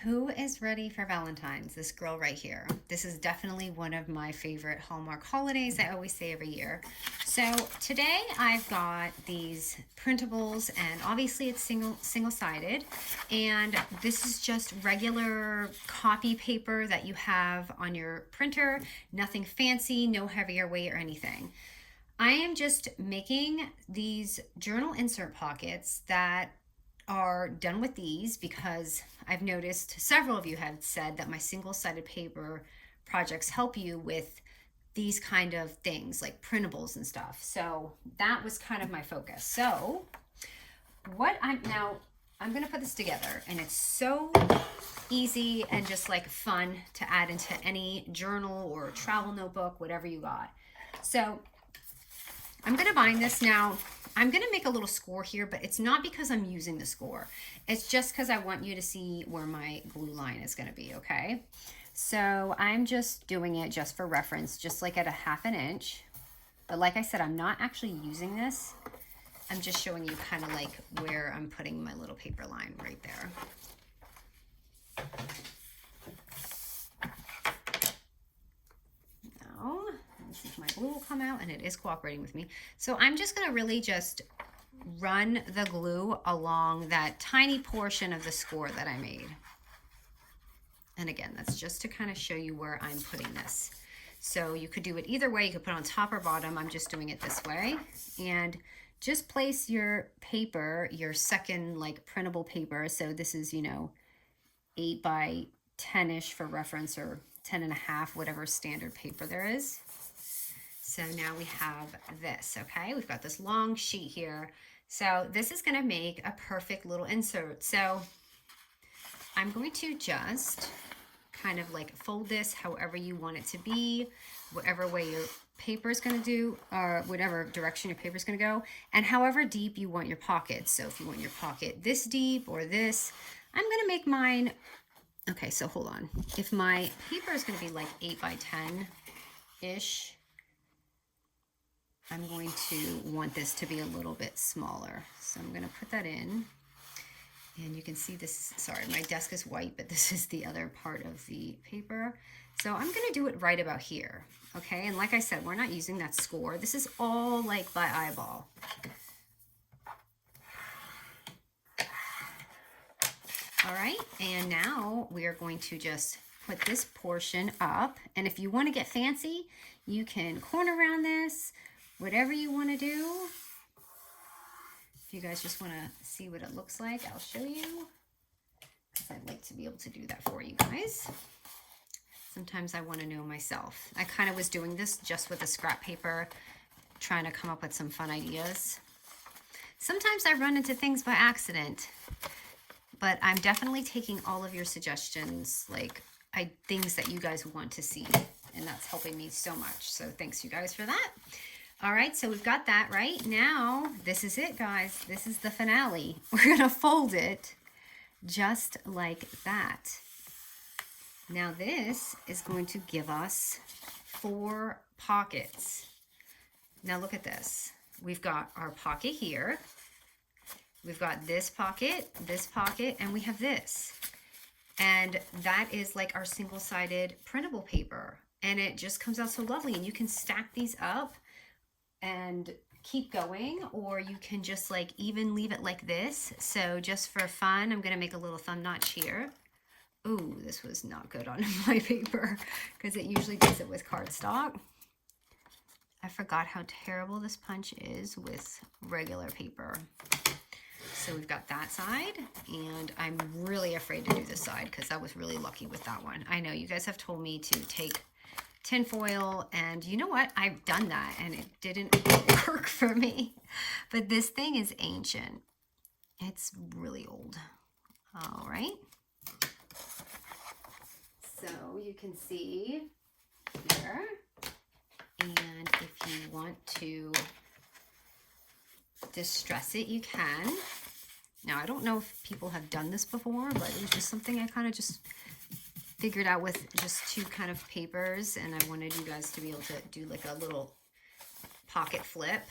Who is ready for Valentine's? This girl right here. This is definitely one of my favorite Hallmark holidays. I always say every year. So today I've got these printables, and obviously it's single-sided, and this is just regular copy paper that you have on your printer. Nothing fancy, no heavier weight or anything. I am just making these journal insert pockets that are done with these because I've noticed several of you have said that my single-sided paper projects help you with these kind of things like printables and stuff. So that was kind of my focus. So I'm going to put this together, and it's so easy and just like fun to add into any journal or travel notebook, whatever you got. So I'm going to bind this now. I'm going to make a little score here, but it's not because I'm using the score. It's just because I want you to see where my glue line is going to be, okay? So I'm just doing it just for reference, just like at a 1/2 inch. But like I said, I'm not actually using this. I'm just showing you kind of like where I'm putting my little paper line right there. Now, let's see if my glue will come out, and it is cooperating with me. So I'm just going to really just run the glue along that tiny portion of the score that I made. And again, that's just to kind of show you where I'm putting this. So you could do it either way. You could put it on top or bottom. I'm just doing it this way. And just place your paper, your second like printable paper. So this is, 8 by 10-ish for reference, or 10.5, whatever standard paper there is. So now we have this, okay? We've got this long sheet here. So this is gonna make a perfect little insert. So I'm going to just kind of like fold this however you want it to be, whatever way your paper is gonna do, or whatever direction your paper is gonna go, and however deep you want your pocket. So if you want your pocket this deep or this, I'm gonna make mine, okay, so hold on. If my paper is gonna be like 8 by 10-ish, I'm going to want this to be a little bit smaller. So I'm gonna put that in. And you can see this, sorry, my desk is white, but this is the other part of the paper. So I'm gonna do it right about here, okay? And like I said, we're not using that score. This is all like by eyeball. All right, and now we are going to just put this portion up. And if you wanna get fancy, you can corner around this, whatever you wanna do. If you guys just want to see what it looks like, I'll show you, because I'd like to be able to do that for you guys. Sometimes I want to know myself. I kind of was doing this just with a scrap paper, trying to come up with some fun ideas. Sometimes I run into things by accident, but I'm definitely taking all of your suggestions, like things that you guys want to see, and that's helping me so much. So thanks you guys for that. All right, so we've got that right. Now, this is it, guys. This is the finale. We're going to fold it just like that. Now, this is going to give us 4 pockets. Now, look at this. We've got our pocket here. We've got this pocket, and we have this. And that is like our single-sided printable paper. And it just comes out so lovely. And you can stack these up and keep going, or you can just like even leave it like this. So just for fun, I'm gonna make a little thumb notch here. Ooh, this was not good on my paper because it usually does it with cardstock. I forgot how terrible this punch is with regular paper. So we've got that side, and I'm really afraid to do this side because I was really lucky with that one. I know you guys have told me to take tin foil, and you know what? I've done that and it didn't work for me. But this thing is ancient. It's really old. All right. So you can see here, and if you want to distress it, you can. Now, I don't know if people have done this before, but it was just something I kind of just figured out with just 2 kind of papers, and I wanted you guys to be able to do like a little pocket flip.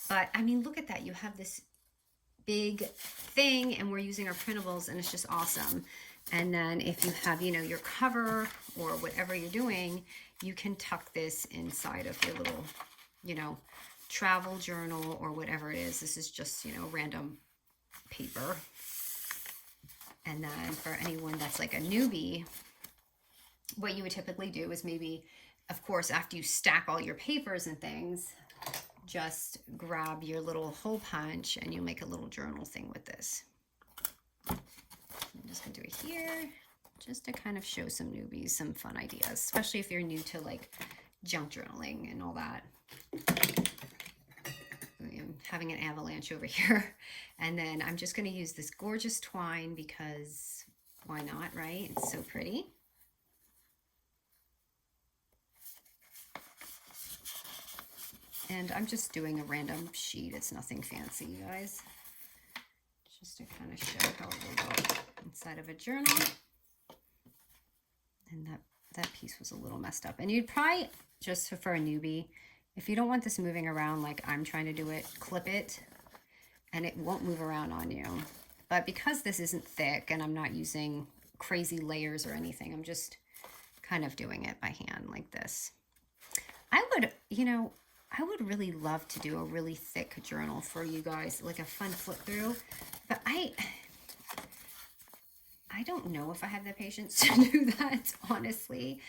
But I mean, look at that. You have this big thing, and we're using our printables, and it's just awesome. And then if you have, you know, your cover or whatever you're doing, you can tuck this inside of your little, you know, travel journal or whatever it is. This is just, you know, random paper. And then for anyone that's like a newbie, what you would typically do is maybe, of course, after you stack all your papers and things, just grab your little hole punch and you make a little journal thing with this. I'm just gonna do it here just to kind of show some newbies some fun ideas, especially if you're new to like junk journaling and all that. I'm having an avalanche over here. And then I'm just gonna use this gorgeous twine because why not, right? It's so pretty. And I'm just doing a random sheet. It's nothing fancy, you guys. Just to kind of show how it will look inside of a journal. And that piece was a little messed up. And you'd probably, just for a newbie, if you don't want this moving around like I'm trying to do it, clip it and it won't move around on you. But because this isn't thick and I'm not using crazy layers or anything, I'm just kind of doing it by hand like this. I would, you know, I would really love to do a really thick journal for you guys, like a fun flip through, but I don't know if I have the patience to do that, honestly.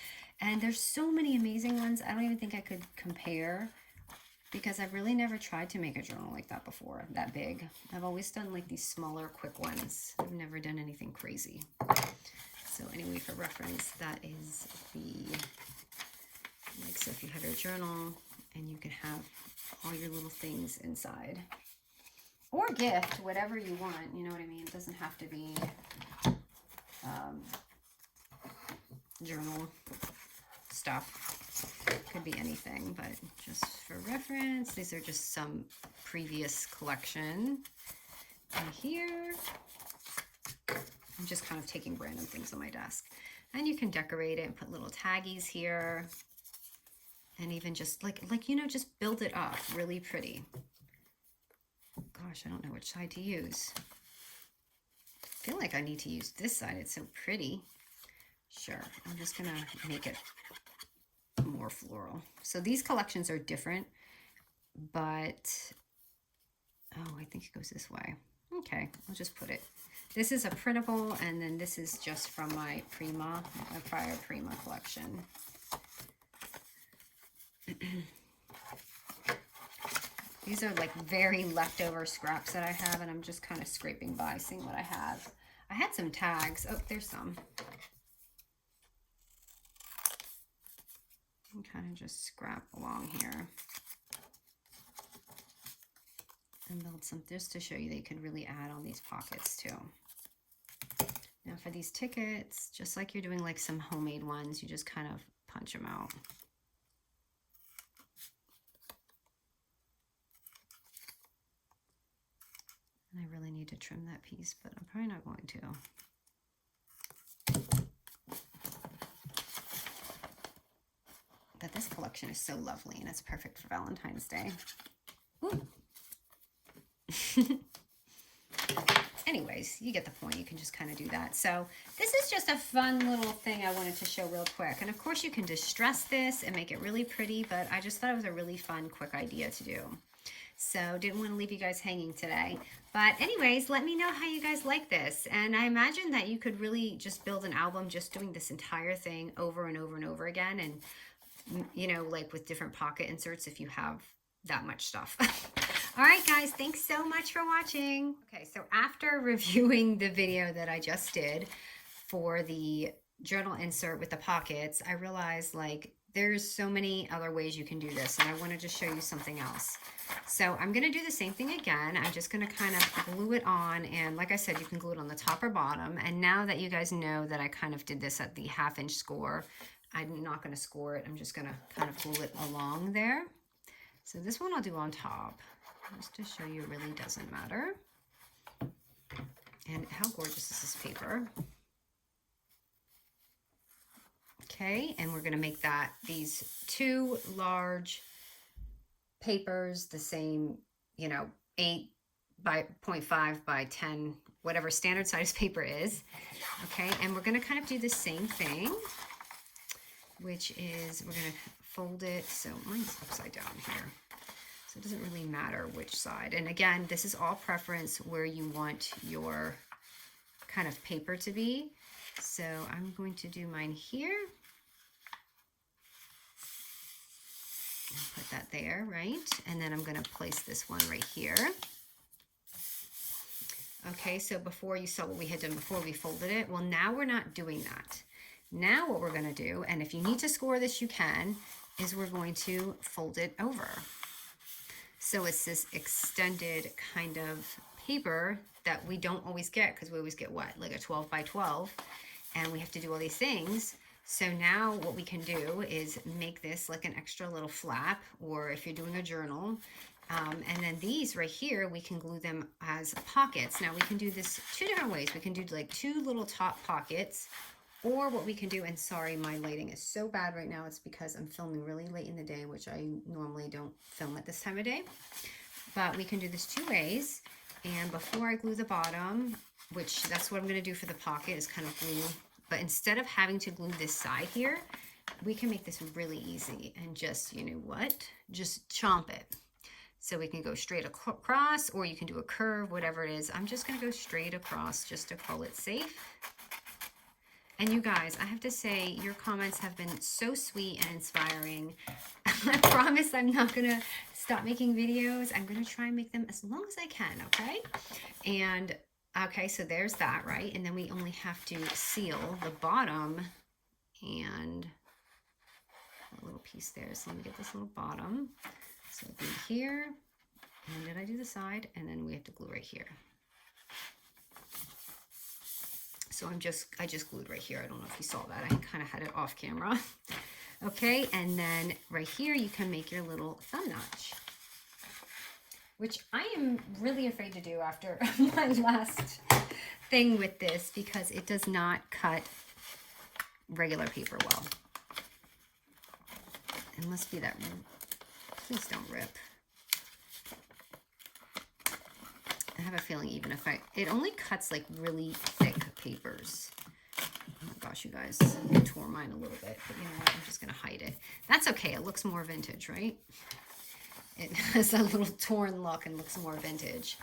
And there's so many amazing ones. I don't even think I could compare because I've really never tried to make a journal like that before, that big. I've always done like these smaller, quick ones. I've never done anything crazy. So anyway, for reference, that is the, like, so if you have your journal, and you can have all your little things inside. Or gift, whatever you want, you know what I mean? It doesn't have to be journal stuff. It could be anything, but just for reference, these are just some previous collection. And here, I'm just kind of taking random things on my desk. And you can decorate it and put little taggies here. And even just like, you know, just build it up really pretty. Gosh, I don't know which side to use. I feel like I need to use this side. It's so pretty. Sure, I'm just gonna make it more floral. So these collections are different, but, oh, I think it goes this way. Okay, I'll just put it. This is a printable, and then this is just from my prior Prima collection. These are like very leftover scraps that I have, and I'm just kind of scraping by, seeing what I have. I had some tags. Oh, there's some. And kind of just scrap along here and build some, just to show you that you could really add on these pockets too. Now for these tickets, just like you're doing like some homemade ones, you just kind of punch them out. And I really need to trim that piece, but I'm probably not going to. But this collection is so lovely, and it's perfect for Valentine's Day. Anyways, you get the point. You can just kind of do that. So this is just a fun little thing I wanted to show real quick. And of course you can distress this and make it really pretty, but I just thought it was a really fun, quick idea to do. So didn't want to leave you guys hanging today. But anyways, let me know how you guys like this. And I imagine that you could really just build an album just doing this entire thing over and over and over again. And, you know, like with different pocket inserts if you have that much stuff. All right, guys, thanks so much for watching. Okay, so after reviewing the video that I just did for the journal insert with the pockets, I realized like there's so many other ways you can do this, and I want to just show you something else. So I'm going to do the same thing again. I'm just going to kind of glue it on, and like I said, you can glue it on the top or bottom. And now that you guys know that I kind of did this at the 1/2 inch score, I'm not going to score it. I'm just going to kind of glue it along there. So this one I'll do on top, just to show you it really doesn't matter. And how gorgeous is this paper? Okay, and we're going to make that these 2 large papers, the same, you know, 8 by 0.5 by 10, whatever standard size paper is. Okay, and we're gonna kind of do the same thing, which is we're gonna fold it. So mine's upside down here. So it doesn't really matter which side. And again, this is all preference where you want your kind of paper to be. So I'm going to do mine here. And put that there, right? And then I'm going to place this one right here. Okay, so before you saw what we had done before we folded it. Well, now we're not doing that. Now what we're going to do, and if you need to score this, you can, is we're going to fold it over. So it's this extended kind of paper that we don't always get, because we always get what? Like a 12 by 12, and we have to do all these things. So now what we can do is make this like an extra little flap, or if you're doing a journal, and then these right here, we can glue them as pockets. Now we can do this two different ways. We can do like two little top pockets, or what we can do, and sorry, my lighting is so bad right now. It's because I'm filming really late in the day, which I normally don't film at this time of day. But we can do this two ways. And before I glue the bottom, which that's what I'm going to do for the pocket, is kind of glue. But instead of having to glue this side here, we can make this really easy and just, you know what, just chomp it. So we can go straight across, or you can do a curve, whatever it is. I'm just going to go straight across just to call it safe. And you guys, I have to say, your comments have been so sweet and inspiring. I promise I'm not going to stop making videos. I'm going to try and make them as long as I can, okay? And, okay, so there's that, right? And then we only have to seal the bottom and a little piece there. So let me get this little bottom. So glue here. And did I do the side? And then we have to glue right here. So I just glued right here. I don't know if you saw that. I kind of had it off camera. Okay, and then right here you can make your little thumb notch, which I am really afraid to do after my last thing with this, because it does not cut regular paper well. It must be that, please don't rip. I have a feeling even if it only cuts like really thick papers. Oh my gosh, you guys, I tore mine a little bit, but you know what, I'm just gonna hide it. That's okay, it looks more vintage, right? It has a little torn look and looks more vintage.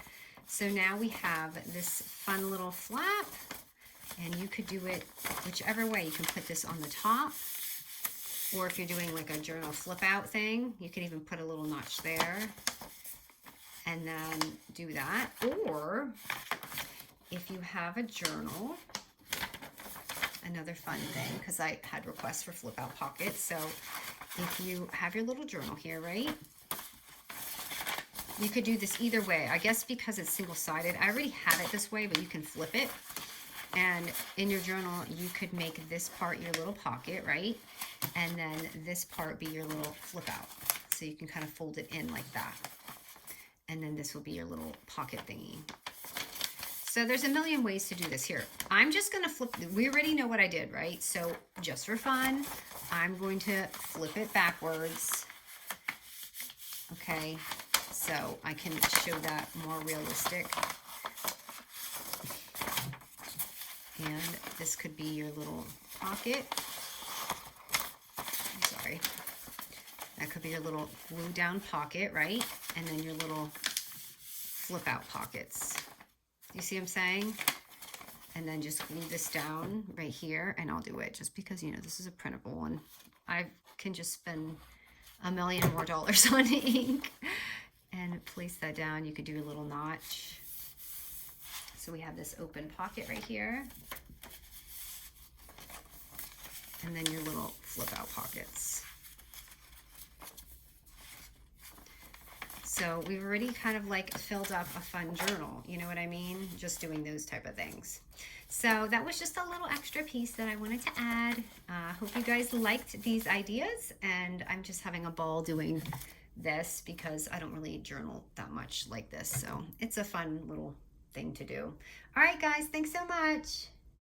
So now we have this fun little flap, and you could do it whichever way. You can put this on the top, or if you're doing like a journal flip out thing, you can even put a little notch there. And then do that. Or if you have a journal, another fun thing, because I had requests for flip out pockets. So if you have your little journal here, right? You could do this either way. I guess because it's single-sided, I already have it this way, but you can flip it. And in your journal, you could make this part your little pocket, right? And then this part be your little flip out. So you can kind of fold it in like that. And then this will be your little pocket thingy. So there's a million ways to do this here. I'm just gonna flip, we already know what I did, right? So just for fun, I'm going to flip it backwards. Okay, so I can show that more realistic. And this could be your little pocket. I'm sorry. That could be your little glue down pocket, right? And then your little flip out pockets. You see what I'm saying? And then just glue this down right here, and I'll do it just because, you know, this is a printable one. I can just spend $1 million more on ink and place that down. You could do a little notch. So we have this open pocket right here. And then your little flip out pockets. So we've already kind of like filled up a fun journal, you know what I mean? Just doing those type of things. So that was just a little extra piece that I wanted to add. Hope you guys liked these ideas, and I'm just having a ball doing this because I don't really journal that much like this. So it's a fun little thing to do. All right, guys, thanks so much.